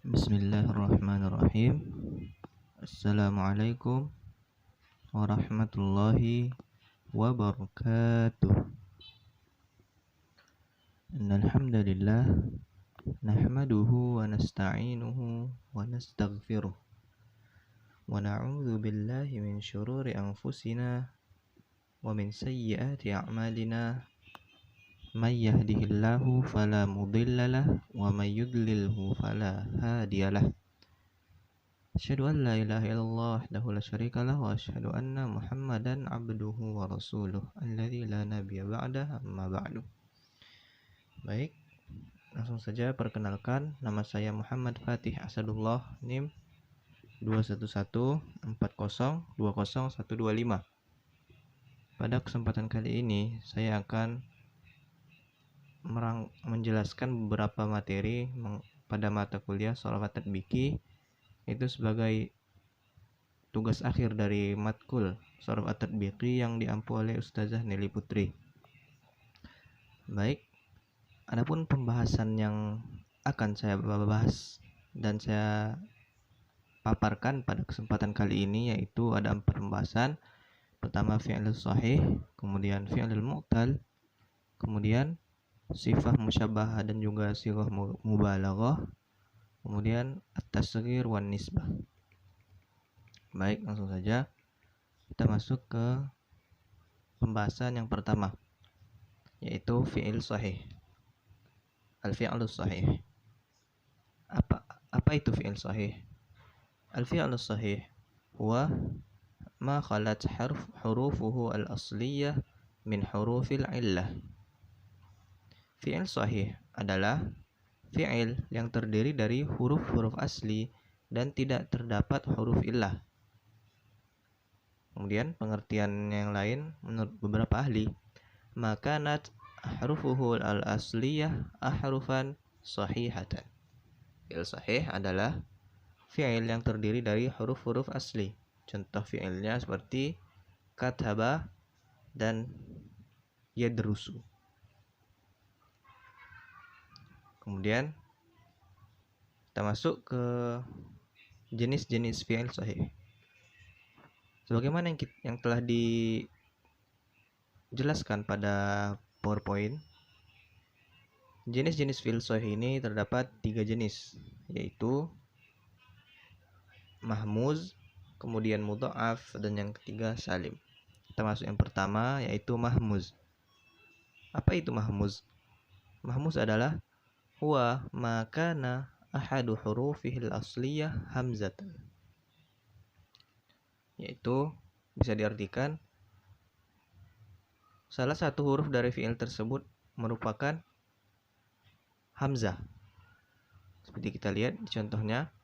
Bismillahirrahmanirrahim. Assalamualaikum warahmatullahi wabarakatuh. Innal hamdalillah nahmaduhu wa nasta'inuhu wa nastaghfiruh wa na'udzu billahi min syururi anfusina wa min sayyiati a'malina. May yahdihillahu fala mudilla lahu wa may yudlilhu fala hadiya lahu. Asyhadu an la ilaha illallah wahdahu la syarika lahu wa asyhadu anna Muhammadan abduhu wa rasuluh alladzi la nabiyya ba'dah, amma ba'du. Baik, langsung saja perkenalkan, nama saya Muhammad Fatih Asadullah, NIM 21140200125. Pada kesempatan kali ini saya akan menjelaskan beberapa materi pada mata kuliah Sholawat Tatbiki, itu sebagai tugas akhir dari matkul Sholawat Tatbiki yang diampu oleh Ustazah Nelly Putri. Baik, adapun pembahasan yang akan saya bahas dan saya paparkan pada kesempatan kali ini yaitu ada 4 pembahasan. Pertama fi'il sahih, kemudian fi'il mu'tal, kemudian sifah musyabbahah dan juga sighah mubalaghah, kemudian at-tasghir wan nisbah. Baik, langsung saja kita masuk ke pembahasan yang pertama, yaitu fi'il sahih. Al-fi'lus sahih. Apa itu fi'il sahih? Al-fi'lus sahih huwa ma khalat hurufuhu al-asliyah min hurufil illah. Fi'il sahih adalah fi'il yang terdiri dari huruf-huruf asli dan tidak terdapat huruf illah. Kemudian pengertian yang lain menurut beberapa ahli, makanat huruful al-asliyah ahrufan sahihatan. Fi'il sahih adalah fi'il yang terdiri dari huruf-huruf asli. Contoh fi'ilnya seperti kataba dan yadrusu. Kemudian kita masuk ke jenis-jenis fi'il sahih. Sebagaimana yang telah dijelaskan pada PowerPoint, jenis-jenis fi'il sahih ini terdapat 3 jenis, yaitu mahmuz, kemudian mudha'af, dan yang ketiga salim. Kita masuk yang pertama, yaitu mahmuz. Apa itu mahmuz? Mahmuz adalah huwa ma kana ahadu hurufihil asliyah hamzatan, yaitu bisa diartikan salah satu huruf dari fi'il tersebut merupakan hamzah. Seperti kita lihat di contohnya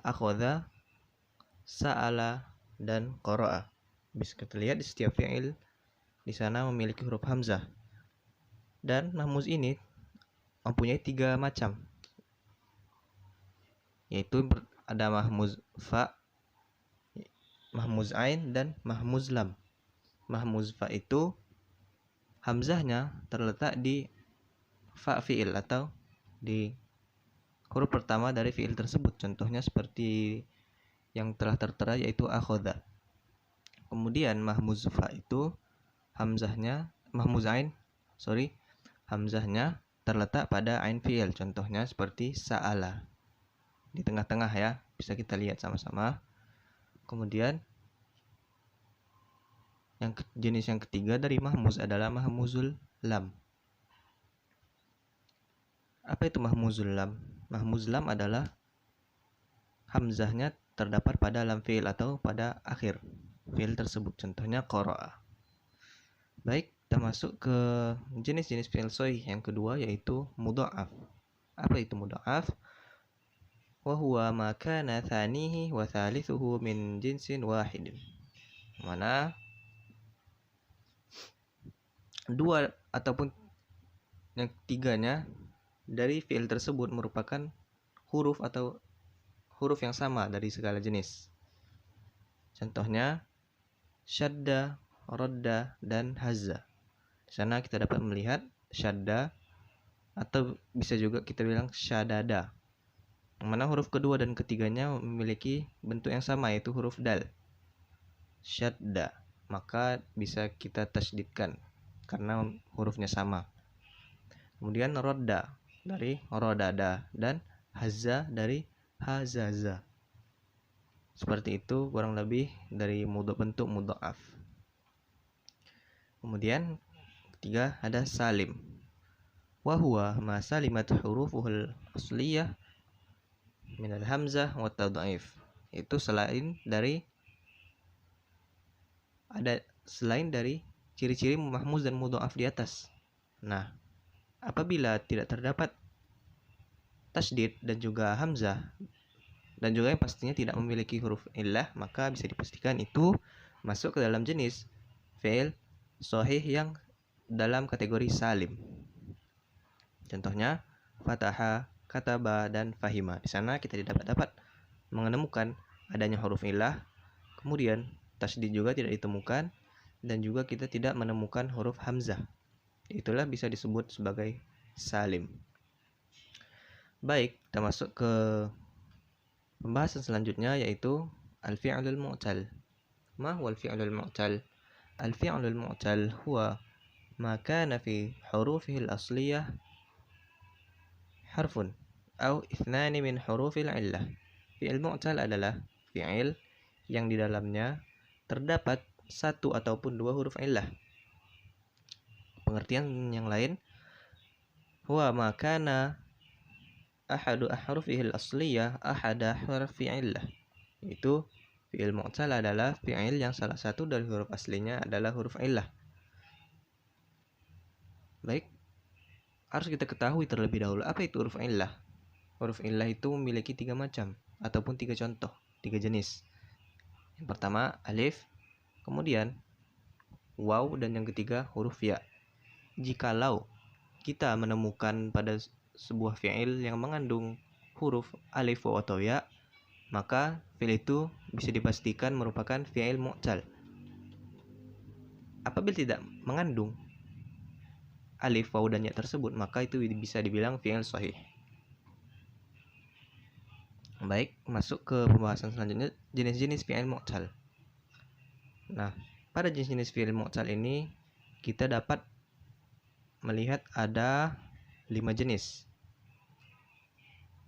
akhadha, sa'ala, dan qara'a. Bisa kita lihat di setiap fi'il di sana memiliki huruf hamzah. Dan mahmuz ini mempunyai 3 macam, yaitu ada mahmuz fa, mahmuz ain, dan mahmuz lam. Mahmuz fa itu hamzahnya terletak di fa fi'il atau di huruf pertama dari fi'il tersebut. Contohnya seperti yang telah tertera yaitu akhadha. Kemudian mahmuz fa itu hamzahnya, hamzahnya terletak pada ain fi'il. Contohnya seperti sa'ala. Di tengah-tengah ya, bisa kita lihat sama-sama. Kemudian jenis yang ketiga dari mahmuz adalah mahmuzul lam. Apa itu mahmuzul lam? Mahmuz lam adalah hamzahnya terdapat pada lam fi'il atau pada akhir fi'il tersebut. Contohnya qara'a. Baik, kita masuk ke jenis-jenis fi'il sahih yang kedua, yaitu mudha'af. Apa itu mudha'af? Wa huwa ma kana thanihi wa thalithuhu min jinsin wahidin. Mana dua ataupun yang ketiganya dari fi'il tersebut merupakan huruf atau huruf yang sama dari segala jenis. Contohnya syadda, radda, dan hazza. Di sana kita dapat melihat syadda, atau bisa juga kita bilang syadada. mana huruf kedua dan ketiganya memiliki bentuk yang sama, yaitu huruf dal. Syadda, maka bisa kita tasydidkan karena hurufnya sama. Kemudian rodda dari rodada dan hazza dari hazaza. Seperti itu kurang lebih dari bentuk mudha'af. Kemudian ketiga ada salim. Wa huwa ma salimat hurufuhul asliyah minal hamzah wa tad'if. Itu selain dari ciri-ciri mahmuz dan mudha'af di atas. Nah, apabila tidak terdapat tasydid dan juga hamzah dan juga yang pastinya tidak memiliki huruf illah, maka bisa dipastikan itu masuk ke dalam jenis fi'il sahih yang dalam kategori salim. Contohnya fataha, kataba, dan fahima. Di sana kita tidak dapat menemukan adanya huruf illah, kemudian tasydid juga tidak ditemukan, dan juga kita tidak menemukan huruf hamzah. Itulah bisa disebut sebagai salim. Baik, kita masuk ke pembahasan selanjutnya, yaitu al-fi'lul mu'tal. Ma huwa al-fi'lul mu'tal? Al-fi'lul mu'tal huwa ma kana fi hurufihi al-asliyah harfun atau ithnani min hurufil illah. Fi'il mu'tal adalah fi'il yang di dalamnya terdapat satu ataupun dua huruf illah. Pengertian yang lain, huwa ma kana ahadu ahrufihi al-asliyah ahada harfi illah. Itu fi'il mu'tal adalah fi'il yang salah satu dari huruf aslinya adalah huruf illah. Baik, harus kita ketahui terlebih dahulu apa itu huruf illah. Huruf illah itu memiliki 3 macam ataupun 3 contoh, 3 jenis. Yang pertama alif, kemudian waw, dan yang ketiga huruf ya. Jikalau kita menemukan pada sebuah fi'il yang mengandung huruf alif, waw, atau ya, maka fi'il itu bisa dipastikan merupakan fi'il mu'tal. Apabila tidak mengandung alif, waw, dan ya tersebut, maka itu bisa dibilang fi'il sahih. Baik, masuk ke pembahasan selanjutnya, jenis-jenis fi'il mu'tal. Nah, pada jenis-jenis fi'il mu'tal ini kita dapat melihat ada 5 jenis.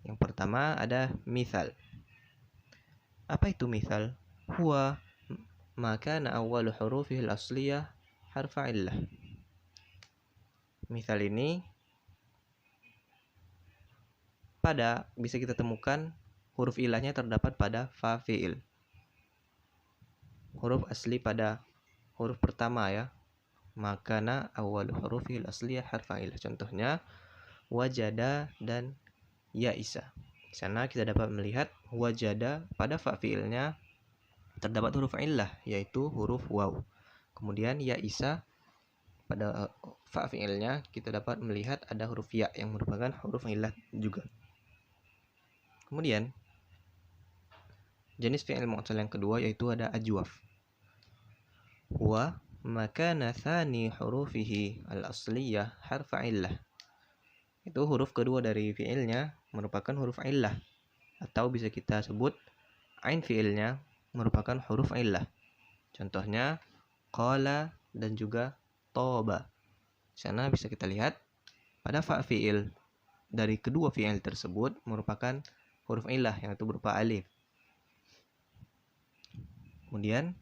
Yang pertama ada mithal. Apa itu mithal? Huwa ma kana awwalu hurufihi al-asliyah harfa illah. Mithal ini bisa kita temukan huruf ilahnya terdapat pada fa fi'il. Huruf asli pada huruf pertama ya. Makana awal hurufil asliyah harfa illah. Contohnya wajada dan ya'isa. Di sana kita dapat melihat wajada pada fa fi'ilnya terdapat huruf illah, yaitu huruf waw. Kemudian ya'isa pada fa fi'ilnya kita dapat melihat ada huruf ya yang merupakan huruf illah juga. Kemudian jenis fi'il mu'tal yang kedua yaitu ada ajwaf. Huwa makana thani hurufihi al-asliyah harfa illah. Itu huruf kedua dari fi'ilnya merupakan huruf illah, atau bisa kita sebut ain fi'ilnya merupakan huruf illah. Contohnya qala dan juga toba. Di sana bisa kita lihat pada fa fi'il dari kedua fi'il tersebut merupakan huruf illah yang itu berupa alif. Kemudian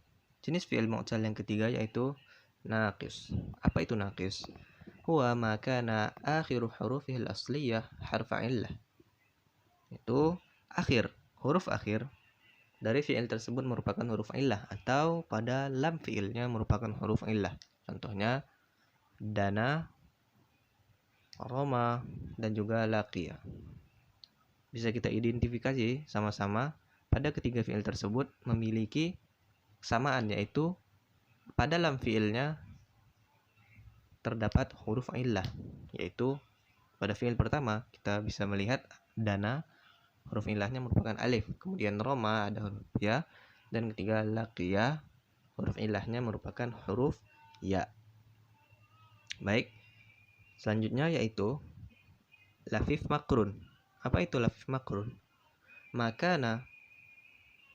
jenis fi'il mu'tal yang ketiga yaitu naqis. Apa itu naqis? Huwa ma kana akhiru hurufihi al-asliyah harfa illah. Itu huruf akhir dari fi'il tersebut merupakan huruf illah, atau pada lam fi'ilnya merupakan huruf illah. Contohnya dana, roma, dan juga laqiya. Bisa kita identifikasi sama-sama pada ketiga fi'il tersebut memiliki kesamaan, yaitu pada lam fi'ilnya terdapat huruf illah, yaitu pada fi'il pertama kita bisa melihat dana, huruf ilahnya merupakan alif. Kemudian roma ada huruf ya, dan ketiga laqiya, huruf ilahnya merupakan huruf ya. Baik, selanjutnya yaitu lafif makrun. Apa itu lafif makrun? makana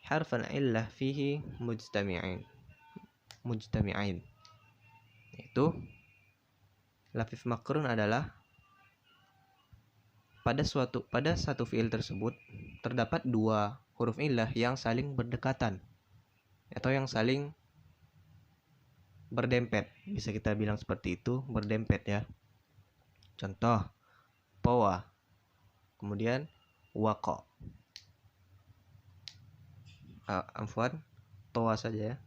harfal illah fihi mujtami'ain. Itu lafif makrun adalah pada satu fiil tersebut terdapat dua huruf illah yang saling berdekatan atau yang saling berdempet. Bisa kita bilang seperti itu, berdempet ya. Contoh, powa, kemudian wako. Afwan, toa saja ya.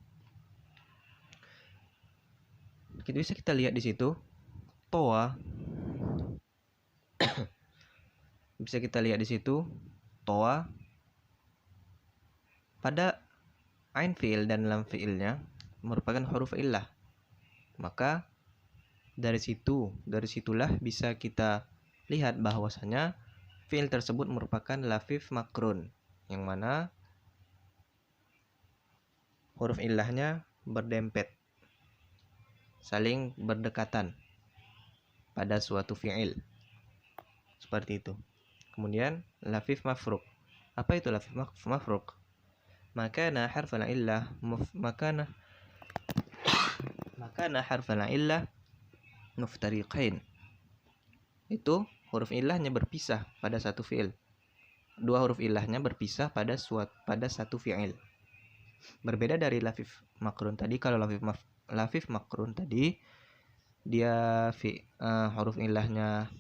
Bisa kita lihat di situ, toa. Bisa kita lihat di situ, toa pada ain fiil dan lam fiilnya merupakan huruf illah. Maka dari situlah bisa kita lihat bahwasanya fiil tersebut merupakan lafif makrun, yang mana huruf illahnya berdempet, saling berdekatan pada suatu fiil. Seperti itu. Kemudian lafif mafruk. Apa itu lafif mafruk? Makana harfal illah muftariqain. Itu huruf illahnya berpisah pada satu fiil. Dua huruf illahnya berpisah pada satu fiil. Berbeda dari lafif makrun tadi. Kalau lafif makrun tadi dia huruf illahnya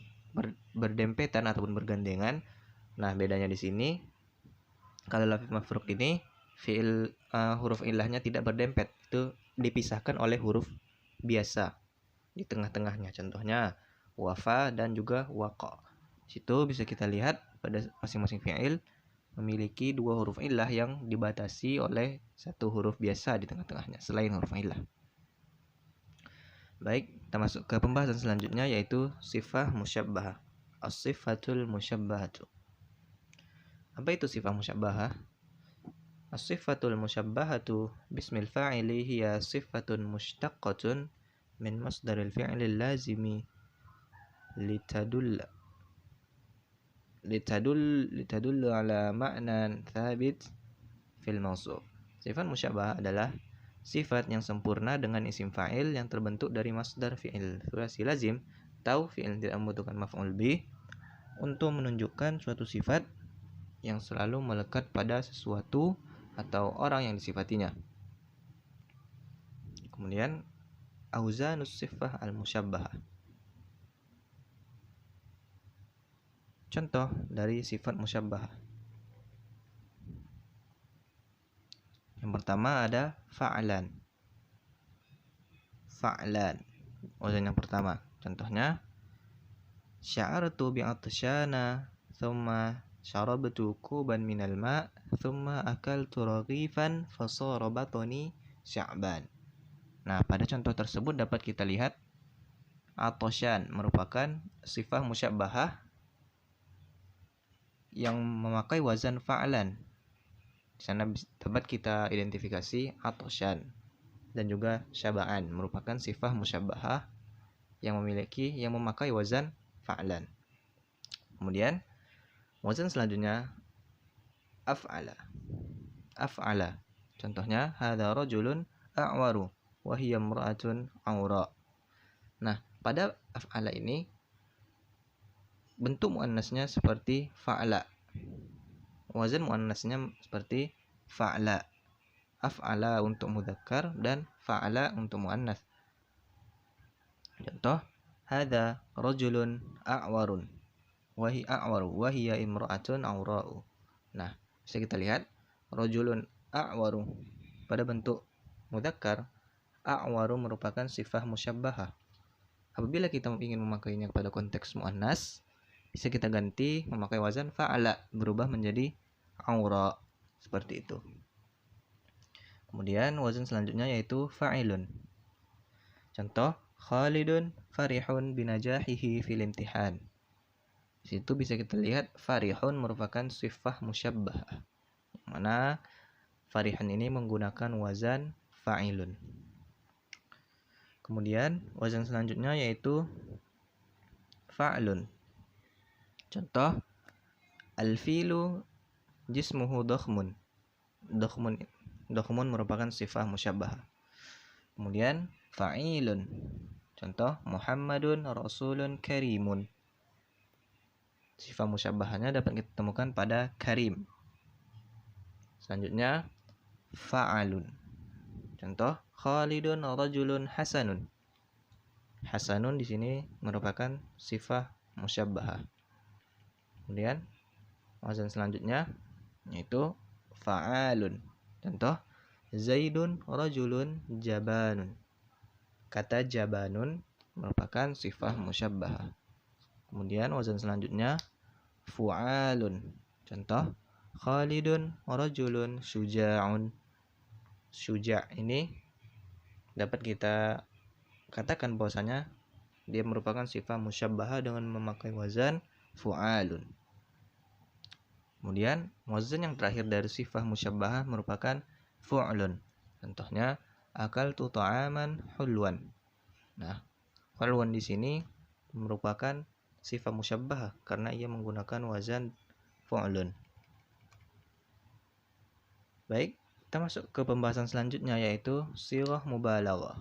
berdempetan ataupun bergandengan. Nah, bedanya di sini kalau lafif mafruk ini huruf illahnya tidak berdempet, itu dipisahkan oleh huruf biasa di tengah-tengahnya. Contohnya wafa dan juga waqa. Situ bisa kita lihat pada masing-masing fi'il memiliki dua huruf illah yang dibatasi oleh satu huruf biasa di tengah-tengahnya selain huruf illah. Baik, kita masuk ke pembahasan selanjutnya, yaitu sifah musyabbahah. As-sifatul musyabbahatu. Apa itu sifah musyabbahah? As-sifatul musyabbahatu bismil fa'ili hiya sifatun mushtaqqatun min masdaril fi'lil lazimi litadullu ala ma'nan thabit fil mawsuf. Sifat musyabbahah adalah sifat yang sempurna dengan isim fa'il yang terbentuk dari masdar fi'il thulathi lazim atau fi'il tidak membutuhkan maf'ul bih untuk menunjukkan suatu sifat yang selalu melekat pada sesuatu atau orang yang disifatinya. Kemudian auzanus sifah al-musyabbahah. Contoh dari sifat musyabbahah. Yang pertama ada fa'lan. Wazan yang pertama. Contohnya sya'artu bi'atsyana thumma syarabtu kuban minal ma' thumma akaltu raghifan fasara batni sya'ban. Nah, pada contoh tersebut dapat kita lihat atosyan merupakan sifat musyabbahah yang memakai wazan fa'lan. Di sana dapat kita identifikasi atosyan dan juga syaba'an merupakan sifat musyabbahah yang memakai wazan fa'lan. Kemudian wazan selanjutnya af'ala. Contohnya hadza rajulun a'waru wa hiya imra'atun awra. Nah, pada af'ala ini bentuk muannasnya seperti fa'la. Wazan muannasnya seperti fa'la. Af'ala untuk mudzakkar dan fa'ala untuk muannas. Contoh hadza rajulun a'warun wa hiya imra'atun awra'u. Nah, bisa kita lihat rajulun a'waru pada bentuk mudzakkar, a'waru merupakan sifat musyabbahah. Apabila kita ingin memakainya pada konteks muannas, bisa kita ganti memakai wazan fa'ala, berubah menjadi awra, seperti itu. Kemudian wazan selanjutnya yaitu fa'ilun. Contoh Khalidun farihun binajahihi fil imtihan. Di situ bisa kita lihat farihun merupakan sifat musyabbahah, mana farihun ini menggunakan wazan fa'ilun. Kemudian wazan selanjutnya yaitu fa'lun. Contoh al-filu jismuhu dokhmun. Dokhmun merupakan sifah musyabbah. Kemudian fa'ilun. Contoh Muhammadun rasulun karimun. Sifah musyabbahnya dapat kita temukan pada karim. Selanjutnya fa'alun. Contoh Khalidun rajulun hasanun. Hasanun di sini merupakan sifah musyabbahah. Kemudian wazan selanjutnya yaitu fa'alun. Contoh Zaidun rajulun jabanun. Kata jabanun merupakan sifah musyabbahah. Kemudian wazan selanjutnya fu'alun. Contoh Khalidun rajulun syuja'un. Syuja' ini dapat kita katakan bahwasanya dia merupakan sifah musyabbahah dengan memakai wazan fu'alun. Kemudian wazan yang terakhir dari sifah musyabbahah merupakan fu'lun. Contohnya akaltu ta'aman hulwan. Nah, hulwan di sini merupakan sifah musyabbahah karena ia menggunakan wazan fu'lun. Baik, kita masuk ke pembahasan selanjutnya yaitu sighah mubalaghah.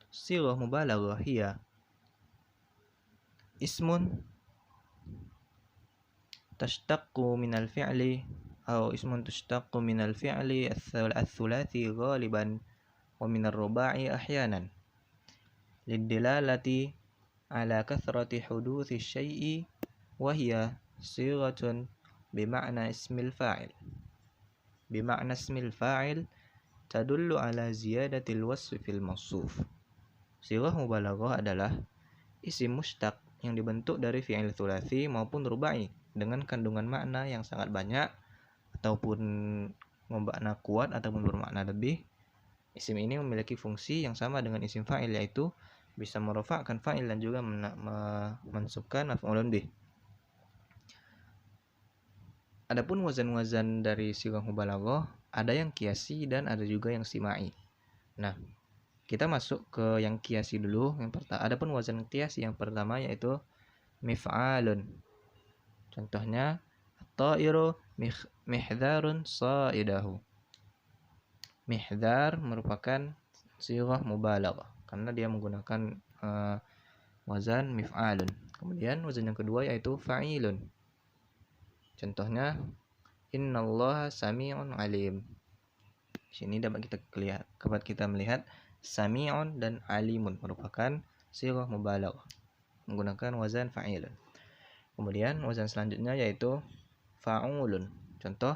Sighah mubalaghah hiya ismun tashtaqu minal fi'li atau ismun tashtaqu minal fi'li al-thulathi ghaliban wa minar ruba'i ahyanan lidilalati ala kathrati huduthi syai'i wa hiya sighatun bima'na ismil fa'il. Bima'na ismil fa'il tadullu ala ziyadatil wasfi fil mawsuf. Sighah mubalaghah adalah isim mushtaq yang dibentuk dari fi'il thulathi maupun rubai dengan kandungan makna yang sangat banyak ataupun bermakna kuat ataupun bermakna lebih. Isim ini memiliki fungsi yang sama dengan isim fa'il, yaitu bisa merofakkan fa'il dan juga mensubkan maf'ulun bih. Adapun wazan-wazan dari sighah mubalaghah ada yang qiyasi dan ada juga yang simai. Nah, kita masuk ke yang qiyasi dulu. Yang pertama, adapun wazan qiyasi yang pertama yaitu mif'alun. Contohnya at-ta'iru mihdharun sa'idahu. Mihdhar merupakan sighah mubalaghah karena dia menggunakan wazan mif'alun. Kemudian wazan yang kedua yaitu fa'ilun. Contohnya innallaha sami'un alim. Di sini dapat kita melihat sami'un dan alimun merupakan sighah mubalaghah menggunakan wazan fa'ilun. Kemudian wazan selanjutnya yaitu fa'ulun. Contoh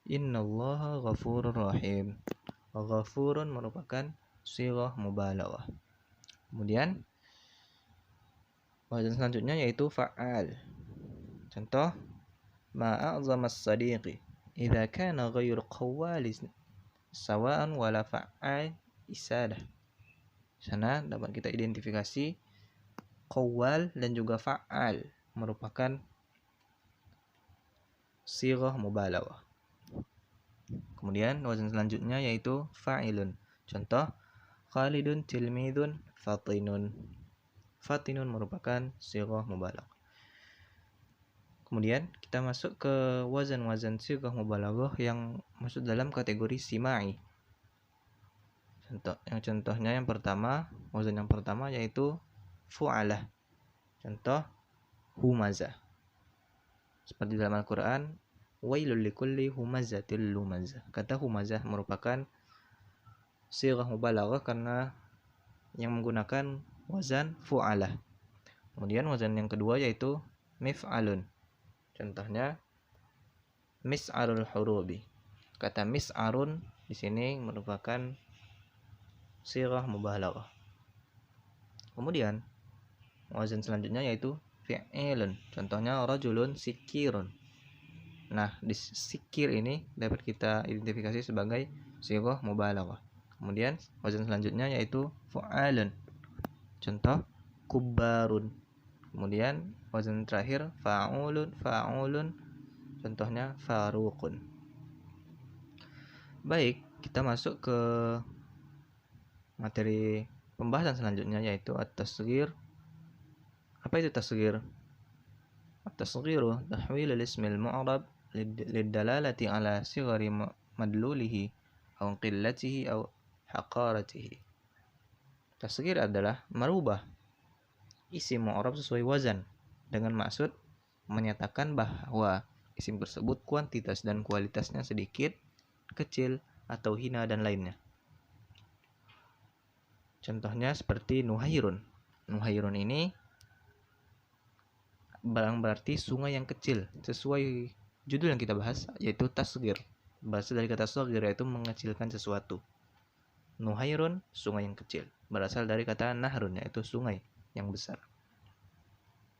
innallaha ghafurur rahim. Ghafurun merupakan sighah mubalaghah. Kemudian wazan selanjutnya yaitu fa'al. Contoh ma'a'zamas sadiqi idza kana ghairu qawwali sawa'an wala fa'al isadah. Sana dapat kita identifikasi qawwal dan juga fa'al merupakan sighah mubalaghah. Kemudian wazan selanjutnya yaitu fa'ilun. Contoh Khalidun tilmidun fatinun. Fatinun merupakan sighah mubalaghah. Kemudian kita masuk ke wazan-wazan sighah mubalaghah yang masuk dalam kategori simai. Contohnya yang pertama, wazan yang pertama yaitu fu'alah. Contoh humazah. Seperti dalam Al-Qur'an, wailul likulli humazatil lumazah. Kata humazah merupakan sighah mubalaghah karena yang menggunakan wazan fu'alah. Kemudian wazan yang kedua yaitu mif'alun. Contohnya mis'arul hurubi. Kata mis'arun di sini merupakan sighah mubalaghah. Kemudian wazan selanjutnya yaitu fi'ilun. Contohnya rajulun sikirun. Nah, di sikir ini dapat kita identifikasi sebagai sighah mubalaghah. Kemudian wazan selanjutnya yaitu fu'alun. Contoh kubbarun. Kemudian wazan terakhir fa'ulun. Contohnya faruqun. Baik, kita masuk ke materi pembahasan selanjutnya yaitu at-tasghir. Apa itu tasghir? At-tasghiru tahwil al-ism al-mu'rab lid-dalalati ala sighari madlulihi aw qillatihi aw haqaratihi. Tasghir adalah merubah isim mu'rab sesuai wazan dengan maksud menyatakan bahwa isim tersebut kuantitas dan kualitasnya sedikit, kecil, atau hina dan lainnya. Contohnya seperti Nuhairun. Nuhairun ini berarti sungai yang kecil, sesuai judul yang kita bahas, yaitu tasghir. Berasal dari kata saghir, yaitu mengecilkan sesuatu. Nuhairun, sungai yang kecil. Berasal dari kata nahrun, yaitu sungai yang besar.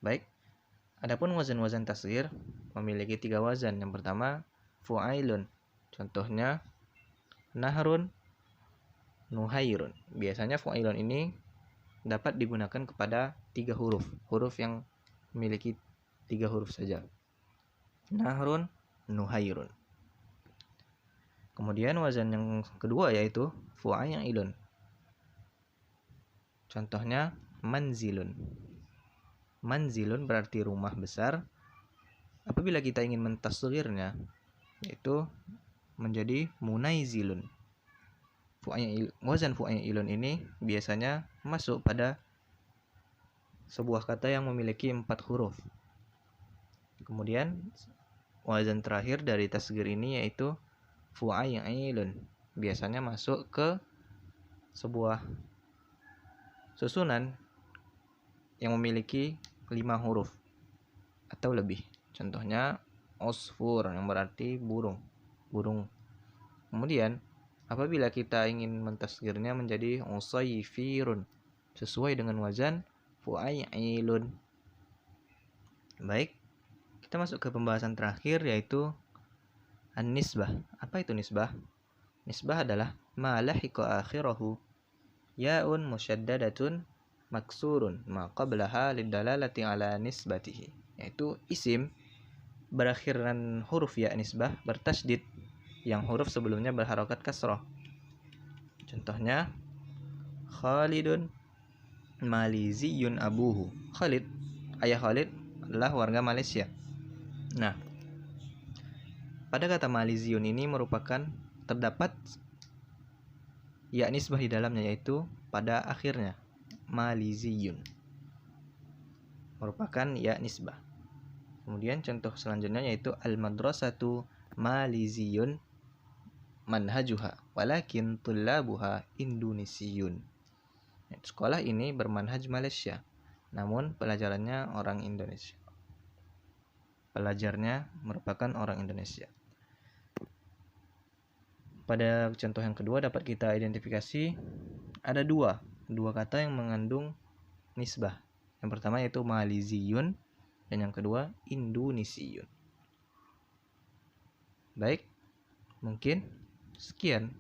Baik, adapun wazan-wazan tasghir memiliki 3 wazan. Yang pertama, fu'ailun. Contohnya, nahrun, nuhairun. Biasanya fu'ailun ini dapat digunakan kepada 3 huruf. Huruf yang memiliki 3 huruf saja. Nahrun, nuhairun. Kemudian wazan yang kedua yaitu fu'ailun. Contohnya manzilun. Manzilun berarti rumah besar. Apabila kita ingin mentasghirnya, yaitu menjadi munaizilun. Wazan fu'ailun ini biasanya masuk pada sebuah kata yang memiliki 4 huruf. Kemudian wazan terakhir dari tasghir ini yaitu fu'ailun. Biasanya masuk ke sebuah susunan yang memiliki 5 huruf atau lebih. Contohnya osfur yang berarti burung. Kemudian apabila kita ingin mentasghirnya menjadi usayfirun sesuai dengan wazan fu'ailun. Baik, kita masuk ke pembahasan terakhir yaitu an-nisbah. Apa itu nisbah? Nisbah adalah ma lahiqa akhirahu ya'un musyaddadatun maksurun ma qablaha lidalalati ala nisbatihi. Yaitu isim berakhiran huruf ya nisbah bertasydid yang huruf sebelumnya berharokat kasrah. Contohnya Khalidun Maliziyun abuhu. Khalid, ayah Khalid adalah warga Malaysia. Nah, pada kata Maliziyun ini terdapat ya nisbah di dalamnya, yaitu pada akhirnya Maliziyun merupakan ya nisbah. Kemudian contoh selanjutnya yaitu al-madrasatu Maliziyun manhajuha walakin tullabuha Indonesiyun. Sekolah ini bermanhaj Malaysia, namun pelajarannya orang Indonesia. Pelajarnya merupakan orang Indonesia. Pada contoh yang kedua dapat kita identifikasi ada dua kata yang mengandung nisbah. Yang pertama yaitu Maliziyun dan yang kedua Indonesiyun. Baik, mungkin sekian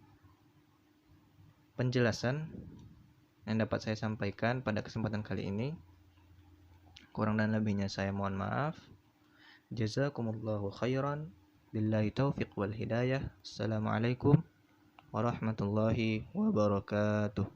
penjelasan yang dapat saya sampaikan pada kesempatan kali ini. Kurang dan lebihnya saya mohon maaf. Jazakumullahu khairan. Billahi taufiq wal hidayah. Assalamualaikum warahmatullahi wabarakatuh.